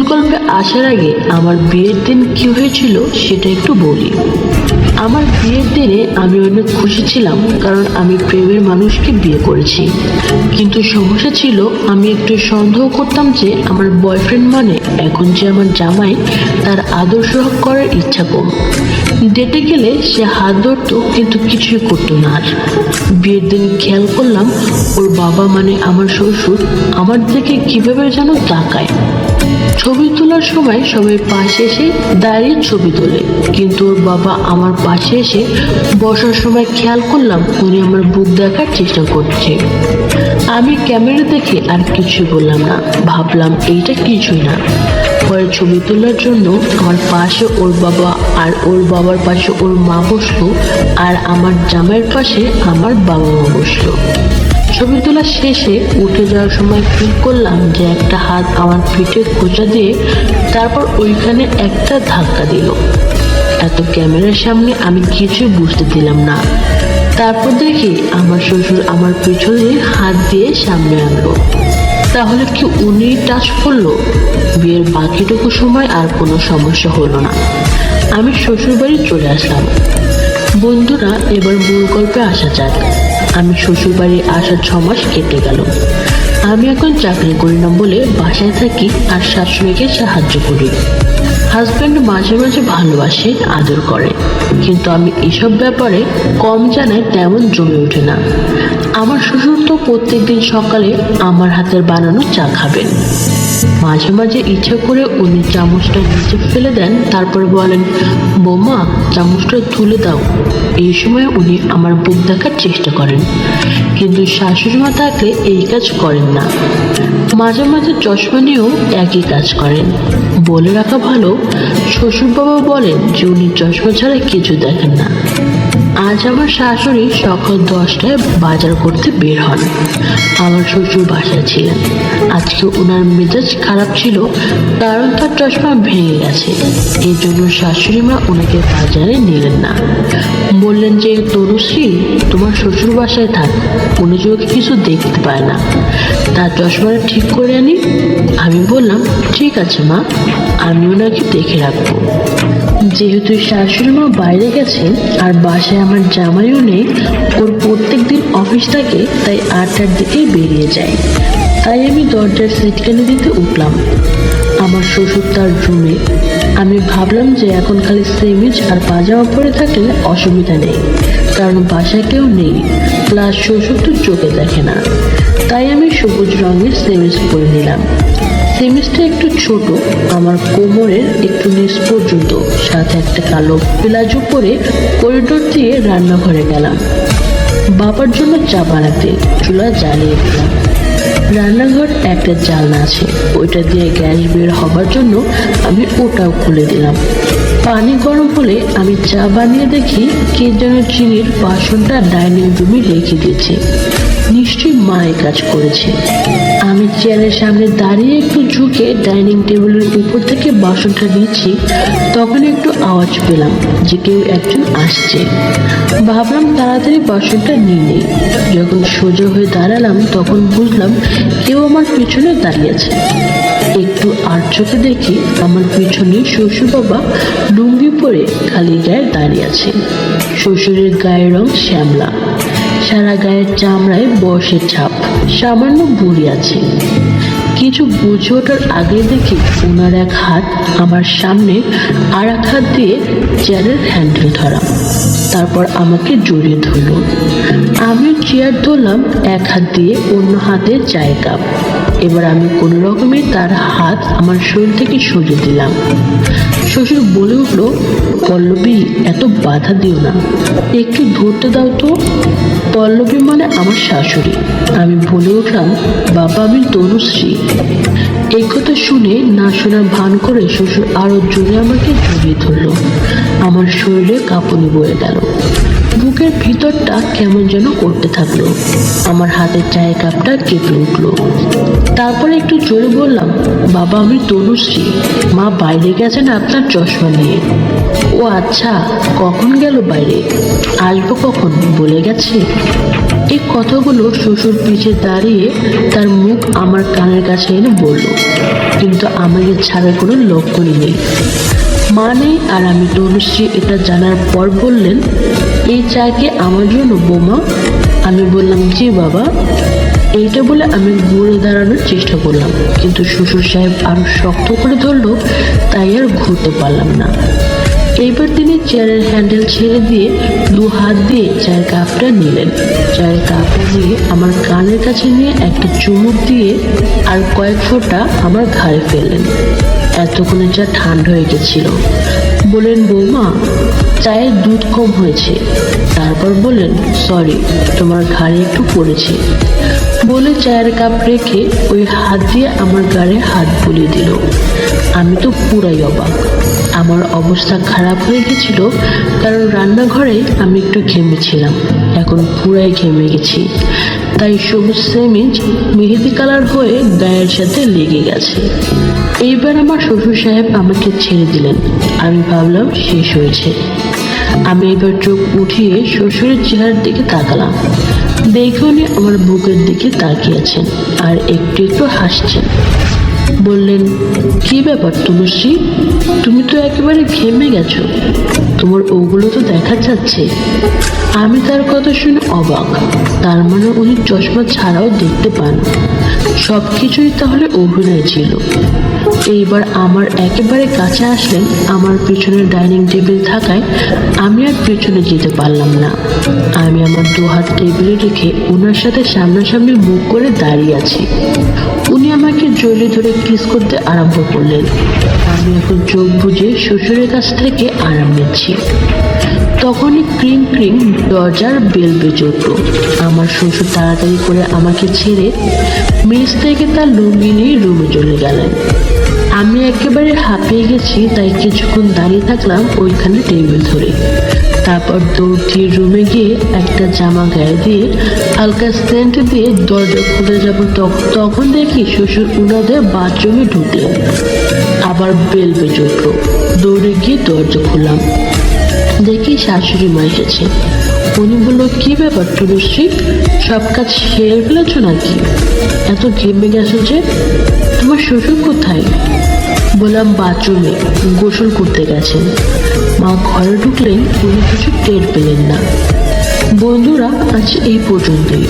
গল্পে আসার আগে আমার বিয়ের দিন কি হয়েছিল সেটা একটু বলি। আমার বিয়ের দিনে আমি অনেক খুশি ছিলাম, কারণ আমি প্রেমের মানুষকে বিয়ে করেছি। কিন্তু সমস্যা ছিল, আমি একটু সন্দেহ করতাম যে আমার বয়ফ্রেন্ড মানে এখন যে আমার জামাই, তার আদর সোহাগ করার ইচ্ছা কম। ডেটে গেলে সে হাত ধরতো কিন্তু কিছুই করতো না। আর বিয়ের দিন খেয়াল করলাম ওর বাবা মানে আমার শ্বশুর আমার দিকে কিভাবে যেন তাকায়। ছবি তোলার সময় সবাই পাশে এসে দাঁড়িয়ে ছবি তোলে, কিন্তু ওর বাবা আমার পাশে এসে বসার সময় খেয়াল করলাম উনি আমার বুক দেখার চেষ্টা করছে। আমি ক্যামেরা দেখে আর কিছু বললাম না, ভাবলাম এইটা কিছুই না। পরে ছবি তোলার জন্য আমার পাশে ওর বাবা আর ওর বাবার পাশে ওর মা বসলো, আর আমার জামাইয়ের পাশে আমার বাবা মা বসলো। ছবি তোলা শেষে উঠে যাওয়ার সময় ফিল করলাম যে একটা হাত আমার পিঠে খোঁচা দিয়ে তারপর ওইখানে একটা ধাক্কা দিল। এত ক্যামেরার সামনে আমি কিছুই বুঝতে দিলাম না। তারপর দেখি আমার শ্বশুর আমার পিছনে হাত দিয়ে সামনে আনলো। তাহলে কি উনি টাচ করলো? বিয়ের বাকিটুকু সময় আর কোনো সমস্যা হলো না। আমি শ্বশুর বাড়ি চলে আসলাম। বন্ধুরা, এবার মূল গল্পে আসা যাক। আমি শ্বশুর বাড়ি আসার 6 মাস কেটে গেল। আমি এখন চাকরি করি না বলে বাসায় থাকি আর শাশুড়িকে সাহায্য করি। হাজব্যান্ড মাঝে মাঝে ভালোবাসে, আদর করে, কিন্তু আমি এসব ব্যাপারে কম জানাই, তেমন জমে ওঠে না। আমার শ্বশুর তো প্রত্যেকদিন সকালে আমার হাতের বানানো চা খাবেন। মাঝে মাঝে ইচ্ছা করে উনি চামচটা নিচে ফেলে দেন, তারপরে বলেন, বৌমা চামচটা তুলে দাও। এই সময় উনি আমার বুক দেখার চেষ্টা করেন, কিন্তু শাশুড়ি মা থাকলে এই কাজ করেন না। মাঝে মাঝে চশমা নিয়েও একই কাজ করেন। বলে রাখা ভালো, শ্বশুর বাবা বলেন যে উনি চশমা ছাড়া কিছু দেখেন না। আজ আমার শাশুড়ি সকাল 10টায় বাজার করতে বের হন। আমার শ্বশুর বাসায় ছিলেন। আজকে ওনার মেজাজ খারাপ ছিল, কারণ তার চশমা ভেঙে গেছে। এই জন্য শাশুড়ি মা ওনাকে বাজারে নিলেন না। বললেন যে, তনুশ্রী তোমার শ্বশুর বাসায় থাক, উনি চোখে কিছু দেখতে পায় না, তার চশমাটা ঠিক করে আনি। আমি বললাম, ঠিক আছে মা, আমি ওনাকে দেখে রাখবো। যেহেতু শাশুড়ি মা বাইরে গেছেন আর বাসায় আমার জামাইও নেই, ওর প্রত্যেক দিন অফিস থাকে, তাই 8টার দিকেই বেরিয়ে যায়। তাই আমি দরজার সিটকানি দিতে উঠলাম। আমার শ্বশুর তার রুমে। আমি ভাবলাম যে এখন খালি সেমিজ আর পাজামা পরে থাকলে অসুবিধা নেই, কারণ বাসায় কেউ নেই, প্লাস শ্বশুর তো চোখে দেখে না। তাই আমি সবুজ রঙের সেমিজ পরে নিলাম। সেমিজটা একটু ছোট, আমার কোমরের একটু নিচ পর্যন্ত, সাথে একটা কালো প্লাজো পরে করিডোর দিয়ে রান্নাঘরে গেলাম বাবার জন্য চা বানাতে। চুলা জ্বালিয়ে দিলাম। রান্নাঘর একটা জানলা আছে, ওইটা দিয়ে গ্যাস বের হবার জন্য আমি ওটাও খুলে দিলাম। পানি গরম হলে আমি চা বানিয়ে দেখি কে যেন চিনির বাসনটা ডাইনিং রুমে রেখে দিয়েছে। নিশ্চয়ই মায়ে কাজ করেছে। আমি চেয়ারের সামনে দাঁড়িয়ে একটু ঝুঁকে ডাইনিং টেবিলের উপর থেকে বাসনটা নিচ্ছি, তখন একটু আওয়াজ পেলাম যে কেউ একজন আসছে। ভাবলাম তাড়াতাড়ি বাসনটা নিয়ে নেই। যখন সোজা হয়ে দাঁড়ালাম তখন বুঝলাম কেউ আমার পিছনে দাঁড়িয়েছে। একটু আর চোখে দেখি আমার পিছনে শ্বশুর বাবা লুঙ্গি পরে খালি গায়ে দাঁড়িয়ে আছে। শ্বশুরের গায়ের রং শ্যামলা, সারা গায়ের চামড়ায় বয়সের ছাপ, সামান্য বুড়ি আছে। কিছু বুঝে ওঠার আগে দেখি ওনার এক হাত আমার সামনে আর এক হাত দিয়ে চেয়ারের হ্যান্ডেল ধরা, তারপর আমাকে জড়িয়ে ধরল। আমিও চেয়ার ধরলাম এক হাত দিয়ে, অন্য হাতে চায়ের কাপ। এবার আমি কোনো রকমে তার হাত আমার শরীর থেকে সরিয়ে দিলাম। শ্বশুর বলে উঠল, পল্লবী এত বাধা দিও না, একটু ধরতে দাও তো। পল্লবী মানে আমার শাশুড়ি। আমি বলে উঠলাম, বাবা আমি তনুশ্রী। এই কথা শুনে না শোনার ভান করে শ্বশুর আরো জোরে আমাকে জড়িয়ে ধরল। আমার শরীরে কাঁপুনি বয়ে গেল, বুকের ভিতরটা কেমন যেন করতে থাকলো। আমার হাতের চায়ের কাপটা কেঁপে উঠলো। তারপরে একটু জোরে বললাম, বাবা আমি তনুশ্রী, মা বাইরে গেছেন আপনার চশমা নিয়ে। ও আচ্ছা, কখন গেল বাইরে? আসবো কখন বলে গেছে? এই কথাগুলো শ্বশুর পিছে দাঁড়িয়ে তার মুখ আমার কানের কাছে এনে বলল, কিন্তু আমাকে ছাড়ার কোনো লক্ষণই নেই। মা নেই আর আমি তনুশ্রী এটা জানার পর বললেন, এই চা কি আমার জন্য বৌমা? আমি বললাম, জি বাবা। এইটা বলে আমি ঘুরে দাঁড়ানোর চেষ্টা করলাম, কিন্তু শ্বশুর সাহেব আরো শক্ত করে ধরলো, তাই আর ঘুরতে পারলাম না। এইবার তিনি চেয়ারের হ্যান্ডেল ছেড়ে দিয়ে 2 হাত দিয়ে চায়ের কাপটা নিলেন। চায়ের কাপটা নিয়ে আমার কানের কাছে নিয়ে একটা চুমুক দিয়ে আর কয়েক ফোঁটা আমার ঘাড়ে ফেললেন। এতক্ষণে চা ঠান্ডা হয়ে গেছিল। বললেন, বৌমা, চায়ে দুধ কম হয়েছে। তারপর বললেন, সরি, তোমার ঘাড়ে একটু পড়েছে। বলে চায়ের কাপ রেখে ওই হাত দিয়ে আমার গাড়ে হাত বুলিয়ে দিল। আমি তো পুরাই অবাক। আমার অবস্থা খারাপ হয়ে গেছিল, কারণ রান্নাঘরে আমি একটু ঘেমেছিলাম, এখন পুরাই ঘেমে গেছি। তাই সবুজ সেমিজ মেহেদি কালার হয়ে গায়ের সাথে লেগে গেছে। এইবার আমার শ্বশুর সাহেব আমাকে ছেড়ে দিলেন। আমি ভাবলাম শেষ হয়েছে। আমি এবার চোখ উঠিয়ে শ্বশুরের চেহারার দিকে তাকালাম। দেখে উনি আমার বুকের দিকে তাকিয়েছেন আর একটু একটু হাসছেন। বললেন, কি ব্যাপার তনুশ্রী, তুমি তো একেবারে ঘেমে গেছো, তোমার ওগুলো তো দেখা যাচ্ছে। আমি তার কথা শুনে অবাক। তার মানে উনি চশমা ছাড়াও দেখতে পান। সবকিছুই তাহলে অভিনয় ছিল। এইবার আমার একেবারে কাছে আসলেন। আমার পিছনে ডাইনিং টেবিল থাকায় আমি আর পেছনে যেতে পারলাম না। আমি আমার 2 হাত টেবিলে রেখে ওনার সাথে সামনাসামনি মুখ করে দাঁড়িয়ে আছি। উনি আমাকে জড়িয়ে ধরে কিস করতে আরম্ভ করলেন। আমি এখন চোখ বুজে শ্বশুরের কাছ থেকে আরাম নিচ্ছি। তখনই ক্রিং ক্রিং দরজার বেল বেজে উঠল। আমার শ্বশুর তাড়াতাড়ি করে আমাকে ছেড়ে মেজ থেকে তার লুঙ্গি নিয়ে রুমে চলে গেলেন। আমি একেবারে হাঁপিয়ে গেছি, তাই কিছুক্ষণ দাঁড়িয়ে থাকলাম ওইখানে টেবিল ধরে। তারপর দৌড় দিয়ে রুমে গিয়ে একটা জামা গায়ে দিয়ে হালকা সেন্ট দিয়ে দরজা খুলে যাব, তখন দেখি শ্বশুর উনাদের বাথরুমে ঢুকলেন। আবার বেল বেজে উঠল। দৌড়ে গিয়ে দরজা খুললাম, দেখি শাশুড়ি মা এসেছে। উনি বলল, কি ব্যাপার তনুশ্রী, সব কাজ সেরে ফেলেছো নাকি? এত ঘেমে গেছো যে? তোমার শ্বশুর কোথায়? বললাম, বাথরুমে গোসল করতে গেছেন। মা ঘরে ঢুকলেন, উনি কিছু টের পেলেন না। বন্ধুরা, আজ এই পর্যন্তই।